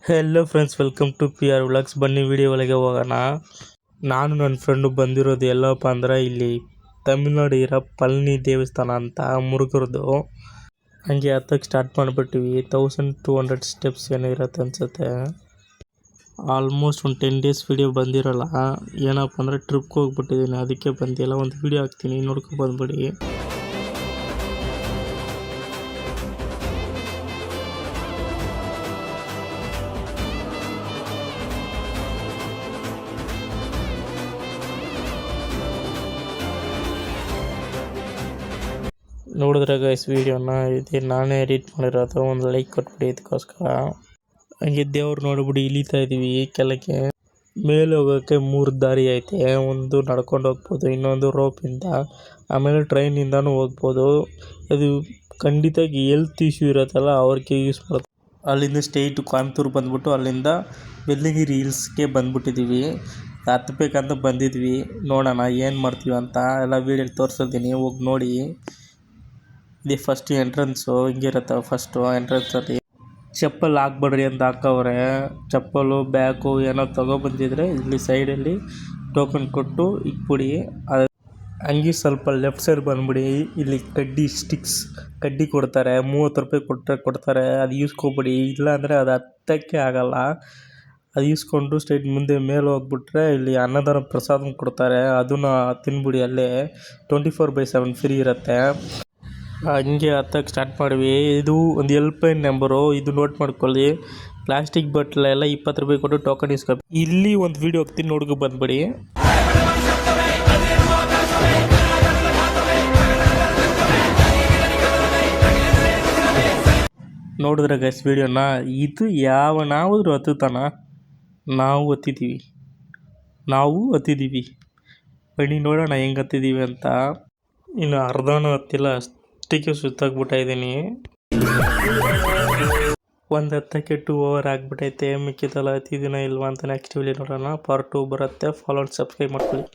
Hello friends, welcome to P R vlogs. ಬನ್ನಿ video ಒಳಗೆ ಹೋಗೋಣ. ನಾನು ನನ್ನ ಫ್ರೆಂಡು ಬಂದಿರೋದು ಎಲ್ಲಪ್ಪ ಅಂದ್ರೆ ಇಲ್ಲಿ ತಮಿಳ್ನಾಡು ಇರೋ ಪಳನಿ ದೇವಸ್ಥಾನ ಅಂತ ಮುರುಘರದು. ಹಂಗೆ ಹತ್ತಕ್ಕೆ ಸ್ಟಾರ್ಟ್ ಮಾಡಿಬಿಟ್ಟಿವಿ. 1200 ಸ್ಟೆಪ್ಸ್ ಏನೋ ಇರುತ್ತೆ ಅನ್ಸುತ್ತೆ. ಆಲ್ಮೋಸ್ಟ್ ಒಂದು 10 ಡೇಸ್ ವಿಡಿಯೋ ಬಂದಿರಲ್ಲ. ಏನಪ್ಪ ಅಂದರೆ ಟ್ರಿಪ್ಗೆ ಹೋಗ್ಬಿಟ್ಟಿದ್ದೀನಿ, ಅದಕ್ಕೆ ಬಂದಿಲ್ಲ. ಒಂದು ವಿಡಿಯೋ ಹಾಕ್ತೀನಿ, ನೋಡ್ಕೊಂಡು ಬಂದ್ಬಿಡಿ. ನೋಡಿದ್ರೆ ಗೈಸ್ ವಿಡಿಯೋನ ಇದೆ ನಾನೇ ಎಡಿಟ್ ಮಾಡಿರೋದು. ಒಂದು ಲೈಕ್ ಕೊಟ್ಬಿಡಿ ಇದಕ್ಕೋಸ್ಕರ. ಹಂಗೆ ದೇವ್ರು ನೋಡ್ಬಿಡಿ ಇಳಿತಾ ಇದ್ದೀವಿ ಕೆಳಗೆ. ಮೇಲೆ ಹೋಗೋಕ್ಕೆ 3 ದಾರಿ ಐತೆ. ಒಂದು ನಡ್ಕೊಂಡು ಹೋಗ್ಬೋದು, ಇನ್ನೊಂದು ರೋಪಿಂದ, ಆಮೇಲೆ ಟ್ರೈನಿಂದನೂ ಹೋಗ್ಬೋದು. ಅದು ಖಂಡಿತವಾಗಿ ಹೆಲ್ತ್ ಇಶ್ಯೂ ಇರುತ್ತಲ್ಲ ಅವ್ರಿಗೆ ಯೂಸ್ ಮಾಡೋದು. ಅಲ್ಲಿಂದ ಸ್ಟೇಟ್ ಕೊಯಂಬತ್ತೂರು ಬಂದ್ಬಿಟ್ಟು ಅಲ್ಲಿಂದ ವೆಲ್ಲಿಗಿರಿ ಹಿಲ್ಸ್ಗೆ ಬಂದ್ಬಿಟ್ಟಿದ್ದೀವಿ. ಹತ್ತಬೇಕಂತ ಬಂದಿದ್ವಿ, ನೋಡೋಣ ಏನು ಮಾಡ್ತೀವಿ ಅಂತ ಎಲ್ಲ ವೀಡಿಯೋಲಿ ತೋರಿಸಿದ್ದೀನಿ, ಹೋಗಿ ನೋಡಿ. ಇದು ಫಸ್ಟ್ ಎಂಟ್ರೆನ್ಸು. ಹಿಂಗಿರುತ್ತೆ ಫಸ್ಟು ಎಂಟ್ರೆನ್ಸಲ್ಲಿ. ಚಪ್ಪಲ್ ಹಾಕ್ಬೇಡ್ರಿ ಅಂತ ಹಾಕವ್ರೆ. ಚಪ್ಪಲು ಬ್ಯಾಗು ಏನೋ ತೊಗೊಬಂದಿದ್ರೆ ಇಲ್ಲಿ ಸೈಡಲ್ಲಿ ಟೋಕನ್ ಕೊಟ್ಟು ಇಟ್ಬಿಡಿ. ಅದು ಹಂಗೆ ಸ್ವಲ್ಪ ಲೆಫ್ಟ್ ಸೈಡ್ ಬಂದ್ಬಿಡಿ. ಇಲ್ಲಿ ಕಡ್ಡಿ ಕೊಡ್ತಾರೆ. 30 ರೂಪಾಯಿ ಕೊಡ್ತಾರೆ. ಅದು ಈಸ್ಕೊಬಿಡಿ. ಇಲ್ಲಾಂದರೆ ಅದು ಹತ್ತಕ್ಕೆ ಆಗಲ್ಲ. ಅದು ಈಸ್ಕೊಂಡು ಸ್ಟ್ರೈಟ್ ಮುಂದೆ ಮೇಲೆ ಹೋಗ್ಬಿಟ್ರೆ ಇಲ್ಲಿ ಅನ್ನದಾನ ಪ್ರಸಾದ ಕೊಡ್ತಾರೆ. ಅದನ್ನು ತಿನ್ಬಿಡಿ. ಅಲ್ಲೇ 24/7 ಫ್ರೀ ಇರುತ್ತೆ. ಹಂಗೆ ಹತ್ತಕ್ಕೆ ಸ್ಟಾರ್ಟ್ ಮಾಡಿವಿ. ಇದು ಒಂದು ಹೆಲ್ಪ್ಲೈನ್ ನಂಬರು, ಇದು ನೋಟ್ ಮಾಡ್ಕೊಳ್ಳಿ. ಪ್ಲಾಸ್ಟಿಕ್ ಬಟ್ಲೆಲ್ಲ 20 ರೂಪಾಯಿ ಕೊಟ್ಟು ಟೋಕನ್ ಇಸ್ಕೊಬೇಕು. ಇಲ್ಲಿ ಒಂದು ವೀಡಿಯೋ ಹೋಗ್ತೀನಿ, ನೋಡ್ಕೊ ಬಂದ್ಬಿಡಿ. ನೋಡಿದ್ರೆ ಗೈಸ್ ವೀಡಿಯೋನ, ಇದು ಯಾವನಾದ್ರೂ ಹತ್ತುತ್ತಾನ? ನಾವು ಹತ್ತಿದ್ದೀವಿ. ಬನ್ನಿ ನೋಡೋಣ ಹೆಂಗೆ ಹತ್ತಿದ್ದೀವಿ ಅಂತ. ಇನ್ನು ಅರ್ಧನೂ ಹತ್ತಿಲ್ಲ, ಅಷ್ಟಕ್ಕೆ ಸುತ್ತಾಗ್ಬಿಟ್ಟಿದ್ದೀನಿ. ಒಂದು ಹತ್ತಕ್ಕೆ 2 hour ಆಗಿಬಿಟ್ಟೈತೆ. ಮಿಕ್ಕಿದೆಲ್ಲ ಹತ್ತಿದ್ದೀನ ಇಲ್ವಾ ಅಂತ ನೆಕ್ಸ್ಟ್ ವಿಡಿಯೋ ನೋಡೋಣ. ಪಾರ್ಟ್ 2 ಬರುತ್ತೆ. ಫಾಲೋ ಅಂಡ್ ಸಬ್ಸ್ಕ್ರೈಬ್ ಮಾಡ್ಕೊಳ್ಳಿ.